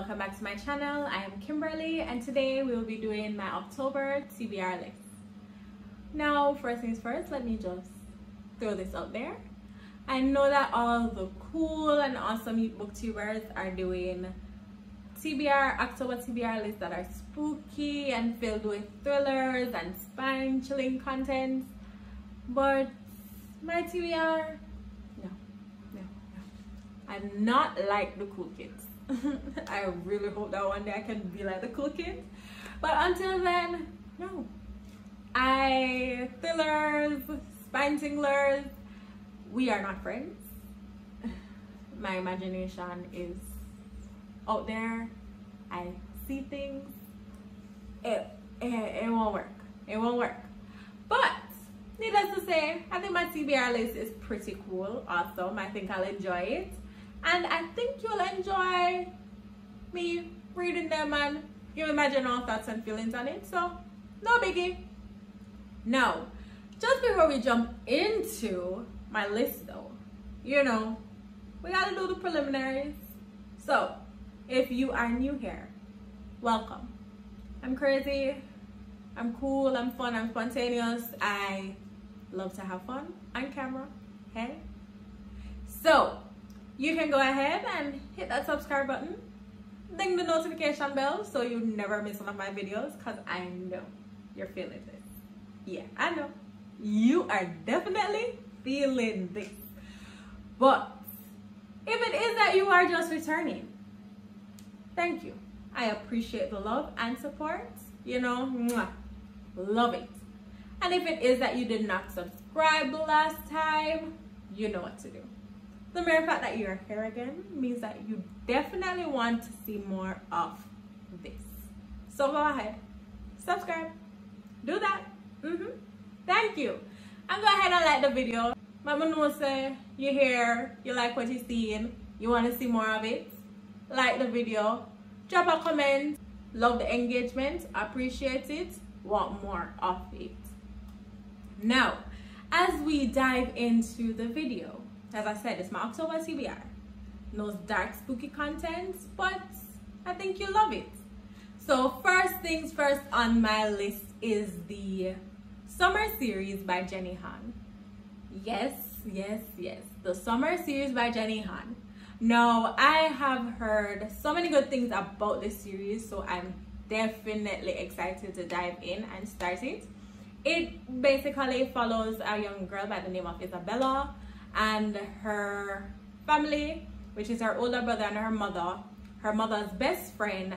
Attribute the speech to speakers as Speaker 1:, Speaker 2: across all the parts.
Speaker 1: welcome back to my channel. I am Kimberly and today we will be doing my October TBR list. Now, first things first, let me just throw this out there. I know that all the cool and awesome booktubers are doing October TBR lists that are spooky and filled with thrillers and spine-chilling content, but my TBR, no. I'm not like the cool kids. I really hope that one day I can be like the cool kids, but until then, no. Thrillers, spine tinglers, we are not friends. My imagination is out there. I see things. It won't work. It won't work. But needless to say, I think my TBR list is pretty cool, awesome. I think I'll enjoy it. And I think you'll enjoy me reading them and you imagine all thoughts and feelings on it. So, no biggie. Now, just before we jump into my list though, you know, we gotta do the preliminaries. So, if you are new here, welcome. I'm crazy, I'm cool, I'm fun, I'm spontaneous. I love to have fun on camera, hey? So, you can go ahead and hit that subscribe button, ding the notification bell so you never miss one of my videos, because I know you're feeling this. Yeah, I know. You are definitely feeling this. But if it is that you are just returning, thank you. I appreciate the love and support. You know, mwah, love it. And if it is that you did not subscribe the last time, you know what to do. The mere fact that you're here again means that you definitely want to see more of this. So go ahead, subscribe, do that. Thank you. And go ahead and like the video. Mama knows say you're here, you like what you're seeing, you want to see more of it. Like the video, drop a comment, love the engagement, appreciate it, want more of it. Now, as we dive into the video, as I said, it's my October TBR. No dark, spooky content, but I think you'll love it. So first things first on my list is the Summer Series by Jenny Han. Yes. The Summer Series by Jenny Han. Now, I have heard so many good things about this series, so I'm definitely excited to dive in and start it. It basically follows a young girl by the name of Isabella and her family, which is her older brother and her mother's best friend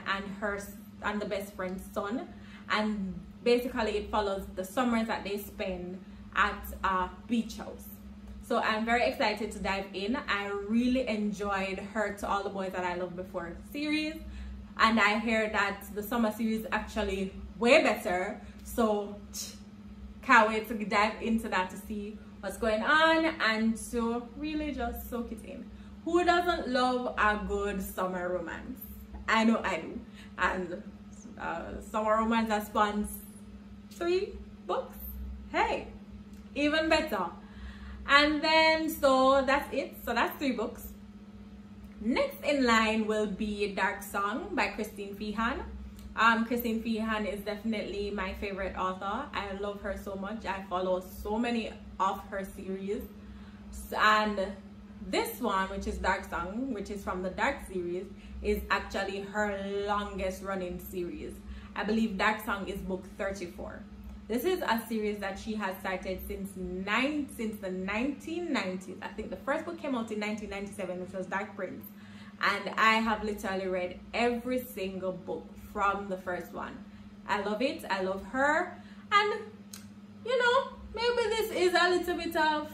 Speaker 1: and the best friend's son. And basically it follows the summers that they spend at a beach house. So I'm very excited to dive in. I really enjoyed Her to All the Boys That I Loved Before series, and I hear that the summer series is actually way better, so can't wait to dive into that to see what's going on and to really just soak it in. Who doesn't love a good summer romance? I know I do. And summer romance that spans 3 books, hey, even better. And then so that's it. So that's 3 books. Next in line will be Dark Song by Christine Feehan. Christine Feehan is definitely my favorite author. I love her so much. I follow so many of her series, and this one, which is Dark Song, which is from the Dark series, is actually her longest running series. I believe Dark Song is book 34. This is a series that she has started since the 1990s. I think the first book came out in 1997, which was Dark Prince. And I have literally read every single book from the first one. I love it. I love her. And, you know, maybe this is a little bit of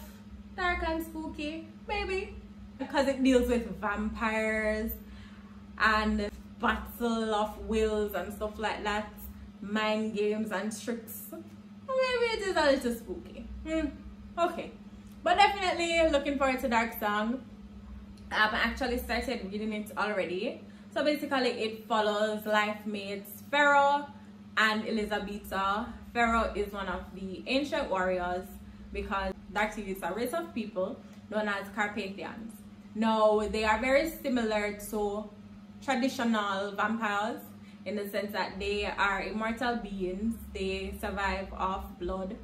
Speaker 1: dark and spooky. Maybe. Because it deals with vampires and battle of wills and stuff like that. Mind games and tricks. Maybe it is a little spooky. Okay, but definitely looking forward to Dark Song. I've actually started reading it already. So basically it follows life mates Pharaoh and Elizabetha. Pharaoh is one of the ancient warriors because Dark Sea is a race of people known as Carpathians. Now, they are very similar to traditional vampires, in the sense that they are immortal beings. They survive off blood.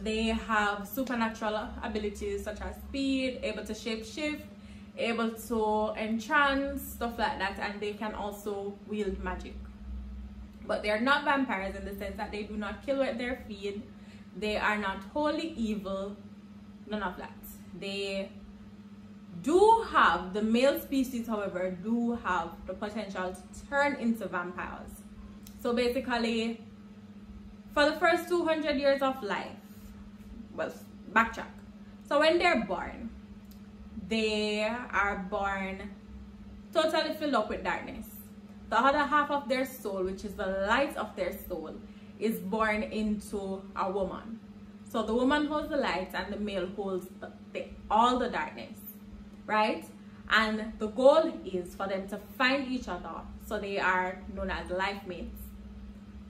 Speaker 1: They have supernatural abilities such as speed, able to shapeshift, able to enchant, stuff like that, and they can also wield magic. But they are not vampires in the sense that they do not kill with their feet. They are not wholly evil, none of that. They do have, the male species however, do have the potential to turn into vampires. So basically, for the first 200 years of life, well, backtrack. So when they're born, they are born totally filled up with darkness. The other half of their soul, which is the light of their soul, is born into a woman. So the woman holds the light and the male holds all the darkness, right? And the goal is for them to find each other, so they are known as life mates.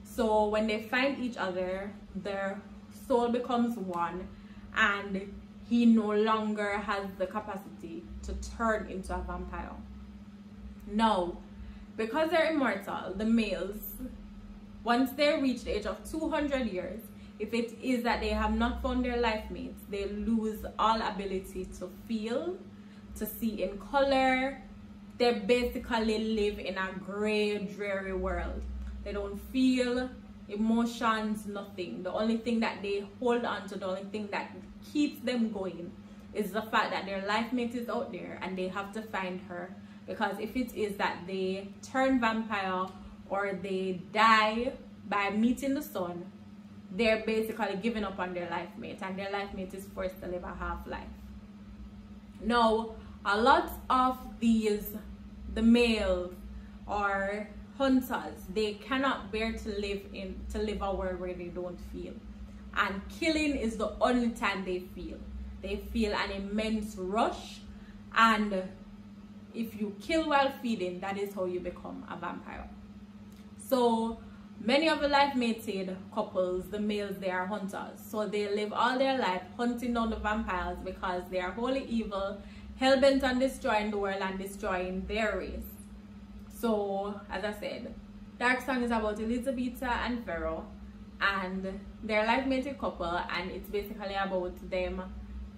Speaker 1: So when they find each other, their soul becomes one, and he no longer has the capacity to turn into a vampire. Now, because they're immortal, the males, once they reach the age of 200 years, if it is that they have not found their life mates, they lose all ability to feel, to see in color. They basically live in a gray, dreary world. They don't feel emotions, nothing. The only thing that they hold on to, the only thing that keeps them going, is the fact that their life mate is out there and they have to find her. Because if it is that they turn vampire or they die by meeting the sun, they're basically giving up on their life mate, and their life mate is forced to live a half-life. Now, a lot of these, the males or hunters, they cannot bear to live a world where they don't feel, and killing is the only time they feel. They feel an immense rush, and if you kill while feeding, that is how you become a vampire. So many of the life mated couples, the males, they are hunters, so they live all their life hunting down the vampires because they are wholly evil, hell-bent on destroying the world and destroying their race. So, as I said, Dark Song is about Elizabetha and Pharaoh and their life-mated couple, and it's basically about them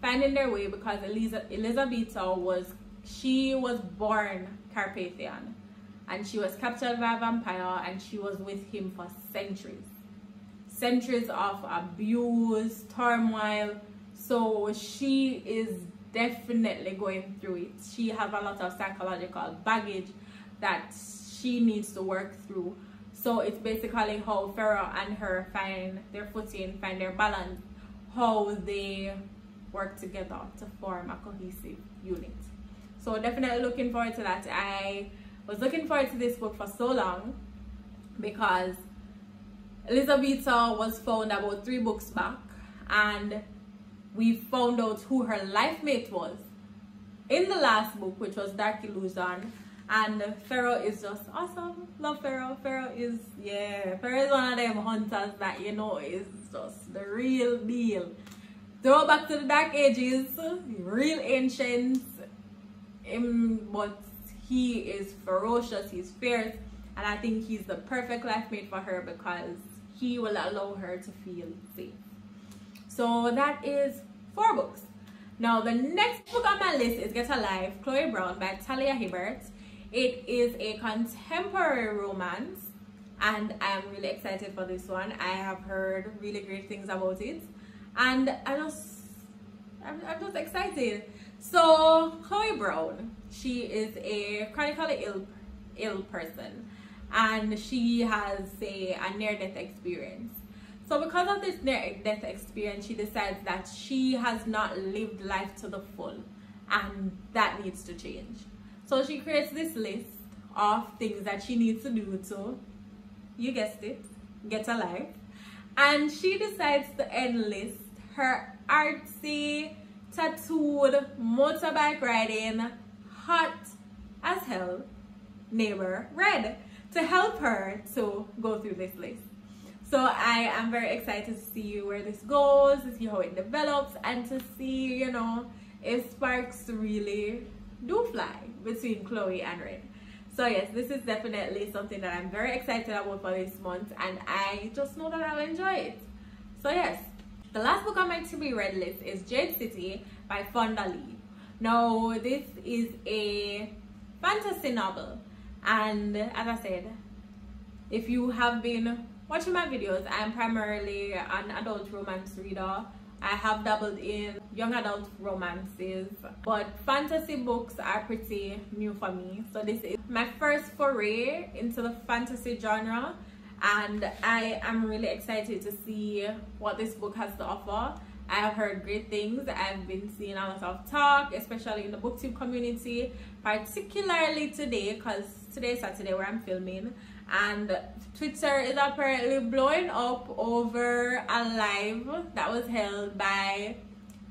Speaker 1: finding their way, because Elizabetha was born Carpathian, and she was captured by a vampire, and she was with him for centuries of abuse, turmoil. So she is definitely going through it. She has a lot of psychological baggage that she needs to work through. So it's basically how Pharaoh and her find their footing, find their balance, how they work together to form a cohesive unit. So definitely looking forward to that. I was looking forward to this book for so long because Elizabetha was found about 3 books back, and we found out who her life mate was in the last book, which was Dark Illusion. And Pharaoh is just awesome. Love Pharaoh. Pharaoh is one of them hunters that, you know, is just the real deal. Throw back to the Dark Ages, real ancients, but he is ferocious, he's fierce, and I think he's the perfect life mate for her because he will allow her to feel safe. So that is 4 books. Now the next book on my list is Get Alive, Chloe Brown by Talia Hibbert. It is a contemporary romance, and I'm really excited for this one. I have heard really great things about it, and I'm just excited. So Chloe Brown, she is a chronically ill person, and she has a near-death experience. So because of this near-death experience, she decides that she has not lived life to the full, and that needs to change. So she creates this list of things that she needs to do to, you guessed it, get alive. And she decides to enlist her artsy, tattooed, motorbike riding, hot as hell neighbor Red to help her to go through this list. So I am very excited to see where this goes, to see how it develops, and to see, you know, if sparks really do fly between Chloe and Red. So yes, this is definitely something that I'm very excited about for this month, and I just know that I'll enjoy it. So yes, the last book on my to be read list is Jade City by Fonda Lee. Now this is a fantasy novel, and as I said, if you have been watching my videos, I'm primarily an adult romance reader. I have dabbled in young adult romances, but fantasy books are pretty new for me. So this is my first foray into the fantasy genre, and I am really excited to see what this book has to offer. I have heard great things. I've been seeing a lot of talk, especially in the booktube community, particularly today, because today is Saturday where I'm filming, and Twitter is apparently blowing up over a live that was held by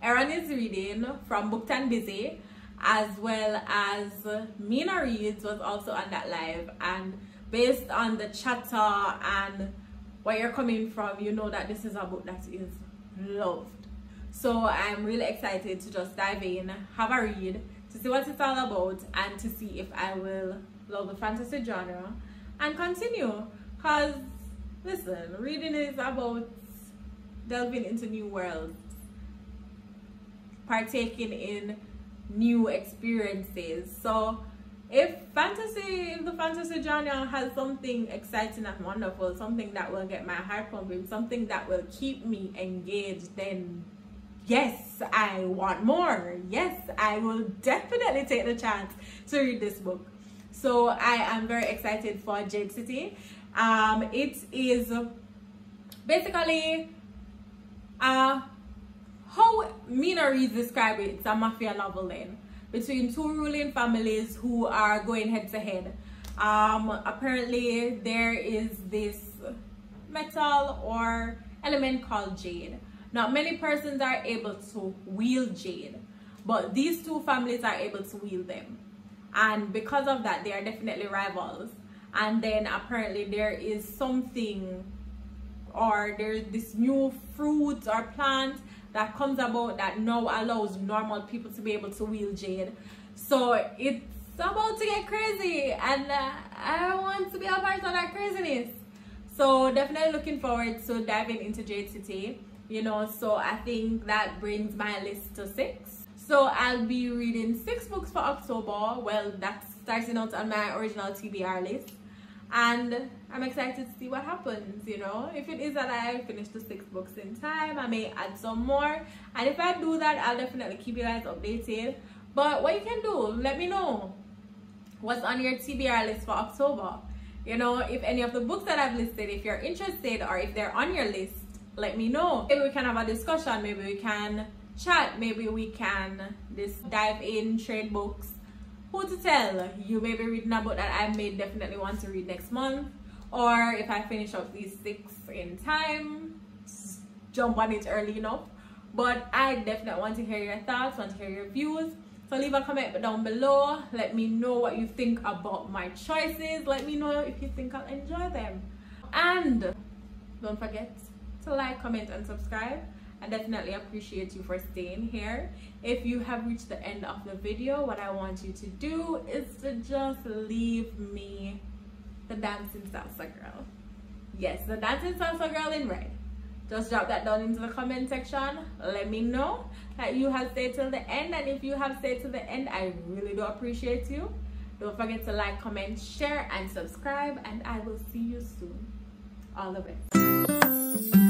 Speaker 1: Erin is Reading from Booked and Busy, as well as Mina Reads was also on that live, and based on the chatter and where you're coming from, you know that this is a book that is loved. So I'm really excited to just dive in, have a read, to see what it's all about, and to see if I will love the fantasy genre and continue. Because listen, reading is about delving into new worlds, partaking in new experiences. So if the fantasy genre has something exciting and wonderful, something that will get my heart pumping, something that will keep me engaged, then yes, I want more. Yes, I will definitely take the chance to read this book. So I am very excited for Jade City. It is basically how Mina Reads describe it. It's a mafia novel then, between two ruling families who are going head to head. Apparently there is this metal or element called jade. Not many persons are able to wield jade, but these two families are able to wield them, and because of that they are definitely rivals. And then apparently there is something, or there's this new fruit or plant that comes about that now allows normal people to be able to wield jade. So it's about to get crazy, and I want to be a part of that craziness. So definitely looking forward to diving into Jade City, you know. So I think that brings my list to 6. So I'll be reading 6 books for October. Well, that's starting out on my original TBR list, and I'm excited to see what happens, you know. If it is that I finish the 6 books in time, I may add some more, and if I do that, I'll definitely keep you guys updated. But what you can do, let me know what's on your TBR list for October. You know, if any of the books that I've listed, if you're interested or if they're on your list, let me know. Maybe we can have a discussion, maybe we can chat, maybe we can just dive in, trade books. Who to tell? You may be reading a book that I may definitely want to read next month, or if I finish up these 6 in time, jump on it early enough. But I definitely want to hear your thoughts, want to hear your views. So leave a comment down below. Let me know what you think about my choices. Let me know if you think I'll enjoy them. And don't forget to like, comment, and subscribe. I definitely appreciate you for staying here. If you have reached the end of the video, what I want you to do is to just leave me the dancing salsa girl. Yes, the dancing salsa girl in red. Just drop that down into the comment section. Let me know that you have stayed till the end, and if you have stayed till the end, I really do appreciate you. Don't forget to like, comment, share, and subscribe, and I will see you soon. All the best.